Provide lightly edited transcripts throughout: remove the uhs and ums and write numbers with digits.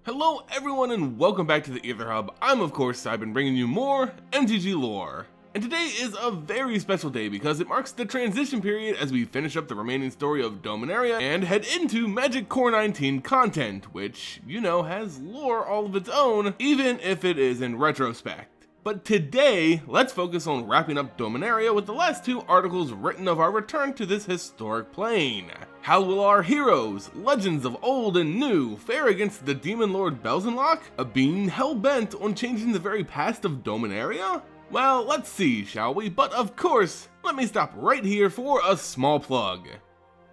Hello everyone and welcome back to the Aether Hub. I'm of course Simon, bringing you more MTG lore. And today is a very special day because it marks the transition period as we finish up the remaining story of Dominaria and head into Magic Core 19 content, which, you know, has lore all of its own, even if it is in retrospect. But today, let's focus on wrapping up Dominaria with the last two articles written of our return to this historic plane. How will our heroes, legends of old and new, fare against the demon lord Belzenlok, a being hell-bent on changing the very past of Dominaria? Well, let's see, shall we? But of course, let me stop right here for a small plug.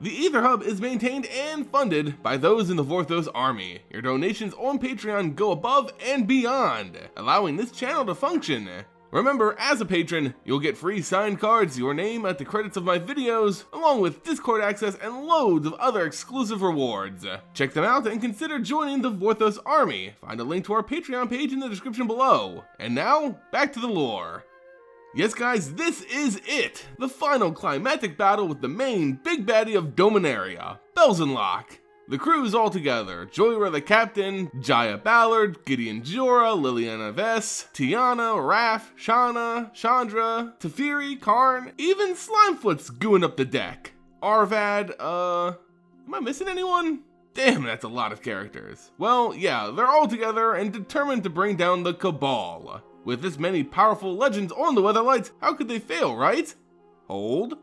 The Aether Hub is maintained and funded by those in the Vorthos army. Your donations on Patreon go above and beyond, allowing this channel to function. Remember, as a patron, you'll get free signed cards, your name at the credits of my videos, along with Discord access and loads of other exclusive rewards. Check them out and consider joining the Vorthos army. Find a link to our Patreon page in the description below. And now, back to the lore. Yes guys, this is it! The final climactic battle with the main big baddie of Dominaria, Belzenlok. The crew's all together: Joyra the captain, Jaya Ballard, Gideon Jorah, Liliana Vess, Tiana, Raph, Shanna, Chandra, Teferi, Karn, even Slimefoot's gooing up the deck. Arvad, am I missing anyone? Damn, that's a lot of characters. Well, yeah, they're all together and determined to bring down the Cabal. With this many powerful legends on the Weatherlight, how could they fail, right? Hold.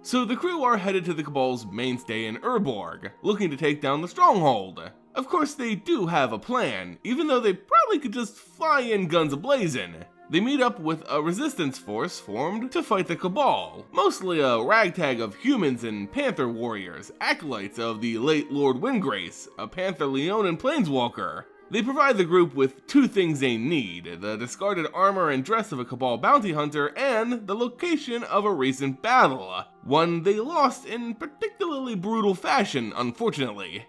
So the crew are headed to the Cabal's mainstay in Urborg, looking to take down the Stronghold. Of course they do have a plan, even though they probably could just fly in guns a-blazing. They meet up with a resistance force formed to fight the Cabal, mostly a ragtag of humans and panther warriors, acolytes of the late Lord Windgrace, a panther Leonin planeswalker. They provide the group with two things they need: the discarded armor and dress of a Cabal bounty hunter and the location of a recent battle, one they lost in particularly brutal fashion, unfortunately.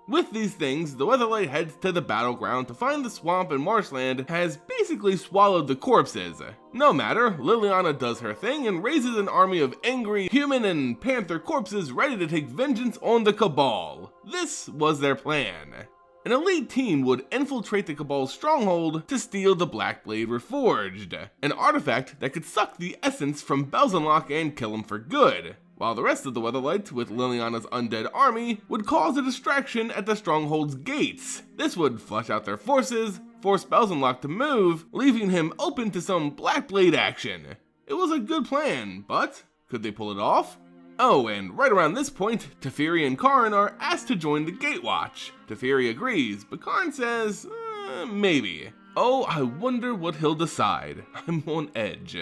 With these things, the Weatherlight heads to the battleground to find the swamp and marshland has basically swallowed the corpses. No matter, Liliana does her thing and raises an army of angry human and panther corpses ready to take vengeance on the Cabal. This was their plan. An elite team would infiltrate the Cabal's stronghold to steal the Blackblade Reforged, an artifact that could suck the essence from Belzenlok and kill him for good, while the rest of the Weatherlight, with Liliana's undead army, would cause a distraction at the stronghold's gates. This would flush out their forces, force Belzenlok to move, leaving him open to some Blackblade action. It was a good plan, but could they pull it off? Oh, and right around this point, Teferi and Karn are asked to join the Gatewatch. Teferi agrees, but Karn says, maybe. Oh, I wonder what he'll decide. I'm on edge.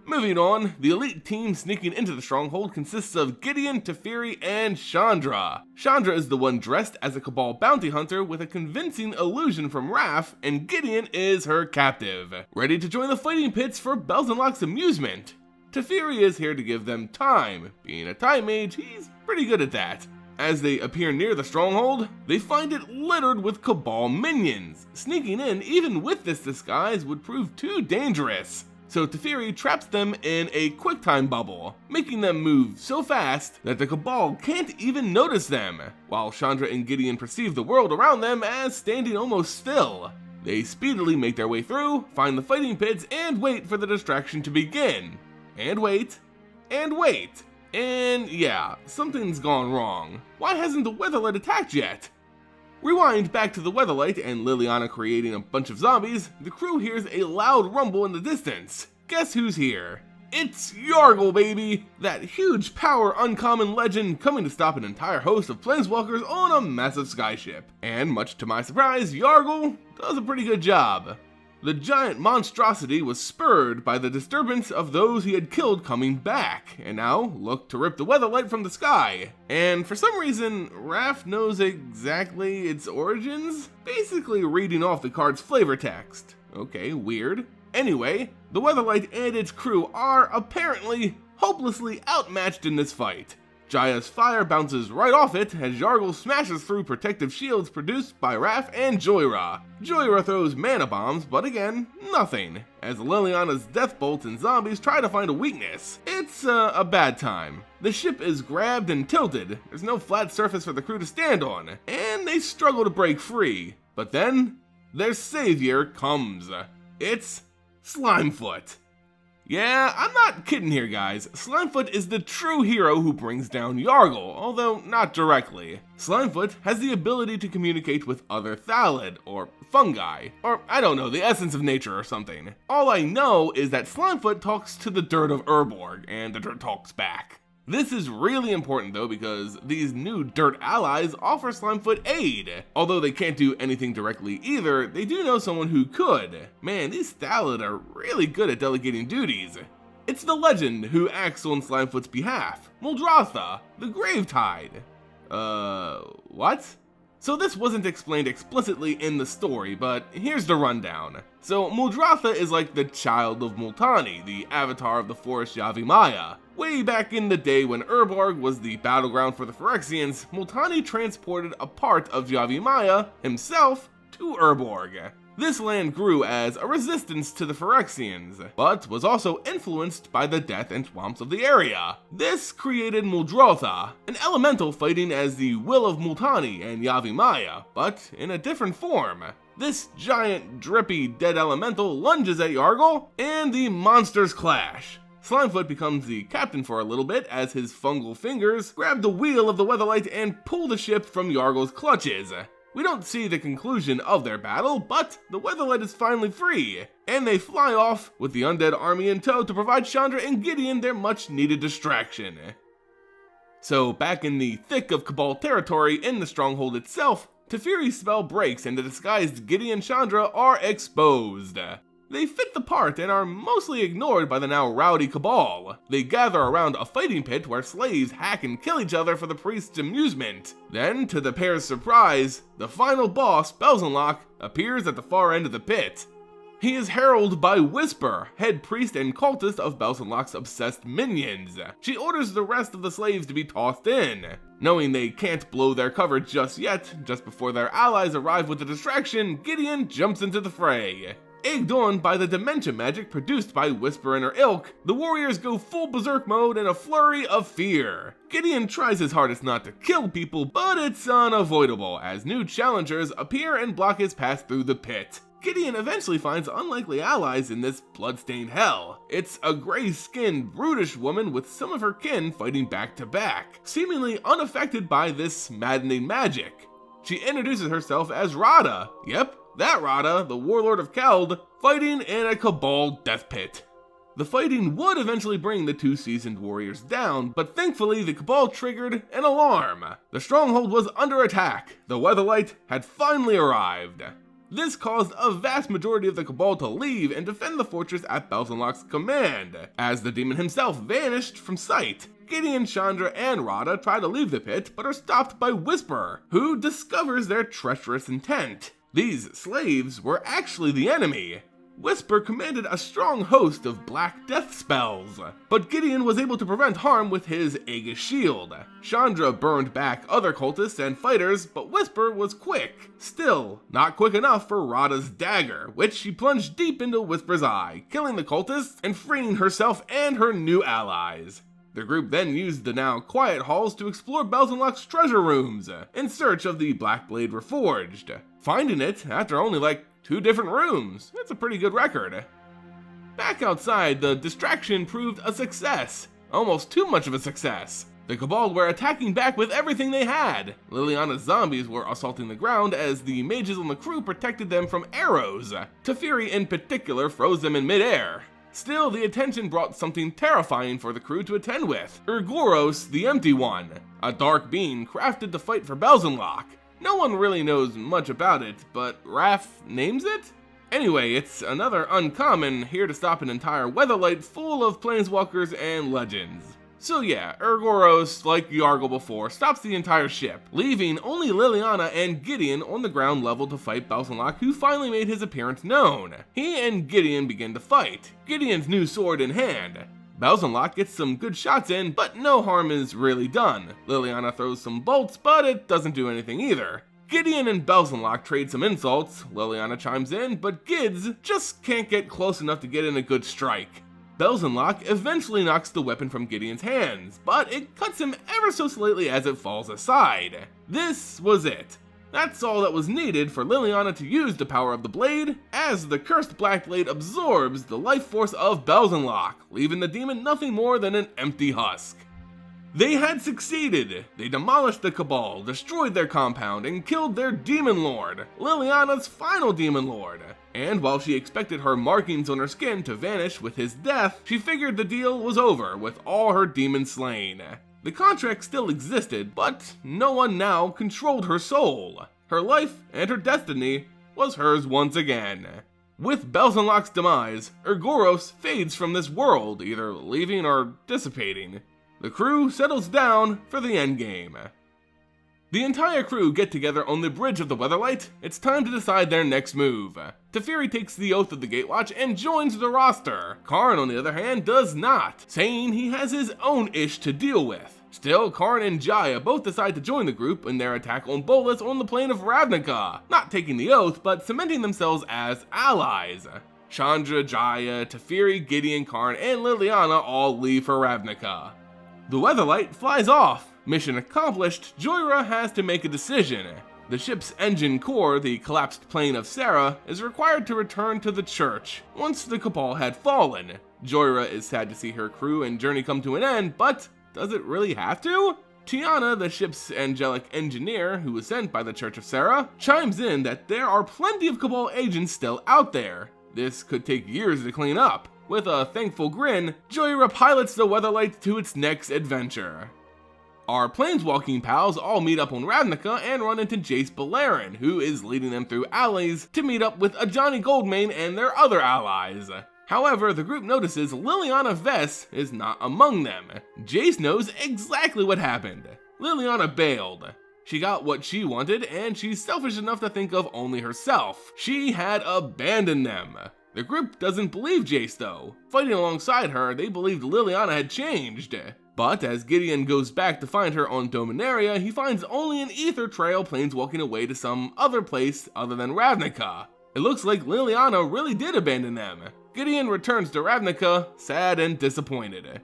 Moving on, the elite team sneaking into the stronghold consists of Gideon, Teferi, and Chandra. Chandra is the one dressed as a Cabal bounty hunter with a convincing illusion from Raph, and Gideon is her captive, ready to join the fighting pits for Belzenlok's amusement. Teferi is here to give them time. Being a time mage, he's pretty good at that. As they appear near the stronghold, they find it littered with Cabal minions. Sneaking in, even with this disguise, would prove too dangerous. So Teferi traps them in a quick-time bubble, making them move so fast that the Cabal can't even notice them, while Chandra and Gideon perceive the world around them as standing almost still. They speedily make their way through, find the fighting pits, and wait for the distraction to begin. And wait, and wait, and yeah, something's gone wrong. Why hasn't the Weatherlight attacked yet? Rewind back to the Weatherlight and Liliana creating a bunch of zombies, the crew hears a loud rumble in the distance. Guess who's here? It's Yargle, baby! That huge power uncommon legend coming to stop an entire host of planeswalkers on a massive skyship. And much to my surprise, Yargle does a pretty good job. The giant monstrosity was spurred by the disturbance of those he had killed coming back, and now looked to rip the Weatherlight from the sky. And for some reason, Raph knows exactly its origins, basically reading off the card's flavor text. Okay, weird. Anyway, the Weatherlight and its crew are apparently hopelessly outmatched in this fight. Jaya's fire bounces right off it as Yargle smashes through protective shields produced by Raph and Joyra. Joyra throws mana bombs, but again, nothing, as Liliana's death bolts and zombies try to find a weakness. It's a bad time. The ship is grabbed and tilted, there's no flat surface for the crew to stand on, and they struggle to break free. But then, their savior comes. It's Slimefoot. Yeah, I'm not kidding here, guys. Slimefoot is the true hero who brings down Yargle, although not directly. Slimefoot has the ability to communicate with other Thalid, or fungi, or I don't know, the essence of nature or something. All I know is that Slimefoot talks to the dirt of Urborg, and the dirt talks back. This is really important though because these new dirt allies offer Slimefoot aid. Although they can't do anything directly either, they do know someone who could. Man, these Thalid are really good at delegating duties. It's the legend who acts on Slimefoot's behalf, Muldrotha the Gravetide. What? So this wasn't explained explicitly in the story, but here's the rundown. So Muldrotha is like the child of Multani, the avatar of the forest Yavimaya. Way back in the day when Urborg was the battleground for the Phyrexians, Multani transported a part of Yavimaya himself to Urborg. This land grew as a resistance to the Phyrexians, but was also influenced by the death and swamps of the area. This created Muldrotha, an elemental fighting as the will of Multani and Yavimaya, but in a different form. This giant, drippy, dead elemental lunges at Yargle, and the monsters clash. Slimefoot becomes the captain for a little bit as his fungal fingers grab the wheel of the Weatherlight and pull the ship from Yargle's clutches. We don't see the conclusion of their battle, but the Weatherlight is finally free, and they fly off with the undead army in tow to provide Chandra and Gideon their much-needed distraction. So back in the thick of Cabal territory in the Stronghold itself, Teferi's spell breaks and the disguised Gideon and Chandra are exposed. They fit the part and are mostly ignored by the now rowdy Cabal. They gather around a fighting pit where slaves hack and kill each other for the priest's amusement. Then, to the pair's surprise, the final boss, Belzenlok, appears at the far end of the pit. He is heralded by Whisper, head priest and cultist of Belzenlok's obsessed minions. She orders the rest of the slaves to be tossed in. Knowing they can't blow their cover just yet, just before their allies arrive with the distraction, Gideon jumps into the fray. Egged on by the dementia magic produced by Whisper and her ilk, the warriors go full berserk mode in a flurry of fear. Gideon tries his hardest not to kill people, but it's unavoidable as new challengers appear and block his path through the pit. Gideon eventually finds unlikely allies in this bloodstained hell. It's a gray-skinned, brutish woman with some of her kin fighting back to back, seemingly unaffected by this maddening magic. She introduces herself as Radha. Yep, that Radha, the warlord of Keld, fighting in a Cabal death pit. The fighting would eventually bring the two seasoned warriors down, but thankfully the Cabal triggered an alarm. The Stronghold was under attack. The Weatherlight had finally arrived. This caused a vast majority of the Cabal to leave and defend the fortress at Belzenlok's command, as the demon himself vanished from sight. Gideon, Chandra, and Radha try to leave the pit, but are stopped by Whisper, who discovers their treacherous intent. These slaves were actually the enemy. Whisper commanded a strong host of black death spells, but Gideon was able to prevent harm with his Aegis shield. Chandra burned back other cultists and fighters, but Whisper was quick. Still, not quick enough for Radha's dagger, which she plunged deep into Whisper's eye, killing the cultists and freeing herself and her new allies. The group then used the now quiet halls to explore Belzenlok's treasure rooms, in search of the Blackblade Reforged. Finding it after only like 2 different rooms. That's a pretty good record. Back outside, the distraction proved a success. Almost too much of a success. The Cabal were attacking back with everything they had. Liliana's zombies were assaulting the ground as the mages on the crew protected them from arrows. Teferi in particular froze them in midair. Still, the attention brought something terrifying for the crew to attend with. Urogos the Empty One, a dark being crafted to fight for Belzenlok. No one really knows much about it, but Raph names it? Anyway, it's another uncommon here to stop an entire Weatherlight full of planeswalkers and legends. So yeah, Urogos, like Yargle before, stops the entire ship, leaving only Liliana and Gideon on the ground level to fight Belzenlok, who finally made his appearance known. He and Gideon begin to fight, Gideon's new sword in hand. Belzenlok gets some good shots in, but no harm is really done. Liliana throws some bolts, but it doesn't do anything either. Gideon and Belzenlok trade some insults, Liliana chimes in, but Gids just can't get close enough to get in a good strike. Belzenlok eventually knocks the weapon from Gideon's hands, but it cuts him ever so slightly as it falls aside. This was it. That's all that was needed for Liliana to use the power of the blade, as the cursed Blackblade absorbs the life force of Belzenlok, leaving the demon nothing more than an empty husk. They had succeeded. They demolished the Cabal, destroyed their compound, and killed their demon lord, Liliana's final demon lord. And while she expected her markings on her skin to vanish with his death, she figured the deal was over with all her demons slain. The contract still existed, but no one now controlled her soul. Her life and her destiny was hers once again. With Belzenlok's demise, Urogos fades from this world, either leaving or dissipating. The crew settles down for the endgame. The entire crew get together on the bridge of the Weatherlight. It's time to decide their next move. Teferi takes the oath of the Gatewatch and joins the roster. Karn, on the other hand, does not, saying he has his own ish to deal with. Still, Karn and Jaya both decide to join the group in their attack on Bolas on the plane of Ravnica, not taking the oath, but cementing themselves as allies. Chandra, Jaya, Teferi, Gideon, Karn, and Liliana all leave for Ravnica. The Weatherlight flies off. Mission accomplished, Joyra has to make a decision. The ship's engine core, the collapsed plane of Sarah, is required to return to the church once the Cabal had fallen. Joyra is sad to see her crew and journey come to an end, but does it really have to? Tiana, the ship's angelic engineer who was sent by the Church of Sarah, chimes in that there are plenty of Cabal agents still out there. This could take years to clean up. With a thankful grin, Joyra pilots the Weatherlight to its next adventure. Our planeswalking pals all meet up on Ravnica and run into Jace Beleren, who is leading them through alleys to meet up with Ajani Goldmane and their other allies. However, the group notices Liliana Vess is not among them. Jace knows exactly what happened. Liliana bailed. She got what she wanted, and she's selfish enough to think of only herself. She had abandoned them. The group doesn't believe Jace though. Fighting alongside her, they believed Liliana had changed. But as Gideon goes back to find her on Dominaria, he finds only an Aether trail planeswalking away to some other place other than Ravnica. It looks like Liliana really did abandon them. Gideon returns to Ravnica, sad and disappointed.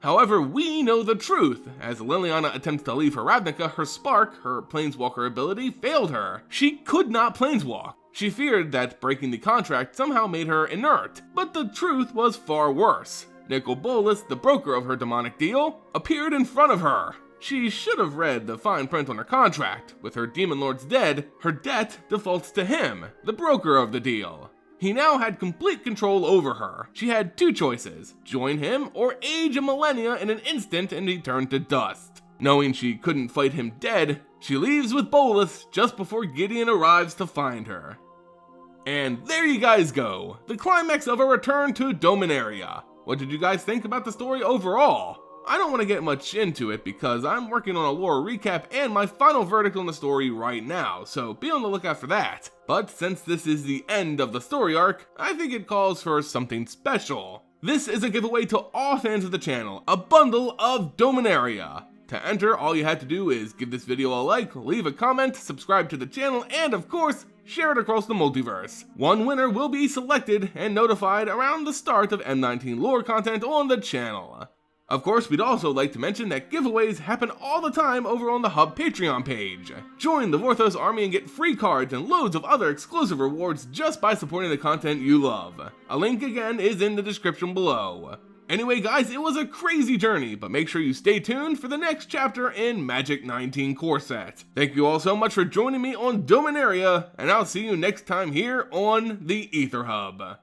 However, we know the truth. As Liliana attempts to leave for Ravnica, her spark, her planeswalker ability, failed her. She could not planeswalk. She feared that breaking the contract somehow made her inert, but the truth was far worse. Nicol Bolas, the broker of her demonic deal, appeared in front of her. She should have read the fine print on her contract. With her demon lords dead, her debt defaults to him, the broker of the deal. He now had complete control over her. She had two choices: join him or age a millennia in an instant and he turned to dust. Knowing she couldn't fight him dead, she leaves with Bolas just before Gideon arrives to find her. And there you guys go, the climax of a return to Dominaria. What did you guys think about the story overall? I don't want to get much into it because I'm working on a lore recap and my final verdict on the story right now, so be on the lookout for that. But since this is the end of the story arc, I think it calls for something special. This is a giveaway to all fans of the channel, a bundle of Dominaria. To enter, all you have to do is give this video a like, leave a comment, subscribe to the channel, and of course, share it across the multiverse. One winner will be selected and notified around the start of M19 lore content on the channel. Of course, we'd also like to mention that giveaways happen all the time over on the Hub Patreon page. Join the Vorthos army and get free cards and loads of other exclusive rewards just by supporting the content you love. A link again is in the description below. Anyway guys, it was a crazy journey, but make sure you stay tuned for the next chapter in Magic 19 Core Set. Thank you all so much for joining me on Dominaria, and I'll see you next time here on the Aether Hub.